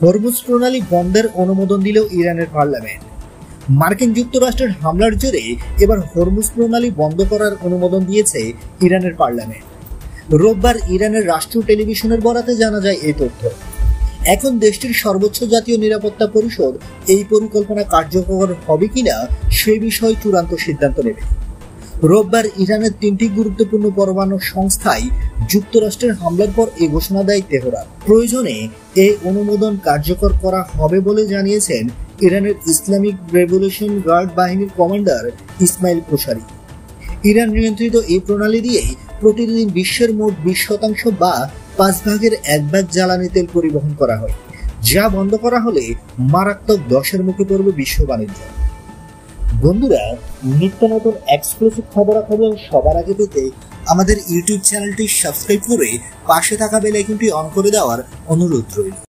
Hormuz প্রণালী বন্ধের অনুমোদন দিল ইরানের পার্লামেন্ট। মার্কিন যুক্তরাষ্ট্রের হামলার জেরে এবার হরমুজ প্রণালী বন্ধ করার অনুমোদন দিয়েছে ইরানের পার্লামেন্ট। রোববার ইরানের রাষ্ট্রীয় টেলিভিশনের বরাতে জানা যায় এই তথ্য। এখন দেশটির সর্বোচ্চ জাতীয় নিরাপত্তা পরিষদ এই পরিকল্পনা কার্যকর হবে কিনা সে বিষয়ে চূড়ান্ত সিদ্ধান্ত নেবে। রোববার ইরানের 3টি গুরুত্বপূর্ণ পরমাণু সংস্থায় যুক্তরাষ্ট্রের হামলার পর এই ঘোষণা দেয় তেহরান। প্রয়োজনে এই অনুমোদন কার্যকর করা হবে বলে জানিয়েছেন ইরানের ইসলামিক রেভলিউশন গার্ড বাহিনীর কমান্ডার ইসমাইল কোশারি। ইরান নিয়ন্ত্রিত এই প্রণালী দিয়ে প্রতিদিন বিশ্বের মোট 20% বা 5 ভাগের 1 ভাগ জ্বালানি তেল পরিবহন করা হয়, যা বন্ধ করা হলে মারাত্মক ধসের মুখে পড়বে বিশ্ব বাণিজ্য। বন্ধুরা, নিত্য নতুন এক্সক্লুসিভ খবরাখবর সবার আগে পেতে আমাদের ইউটিউব চ্যানেলটি সাবস্ক্রাইব করে পাশে থাকা বেল আইকনটি অন করে দেওয়ার অনুরোধ রইল।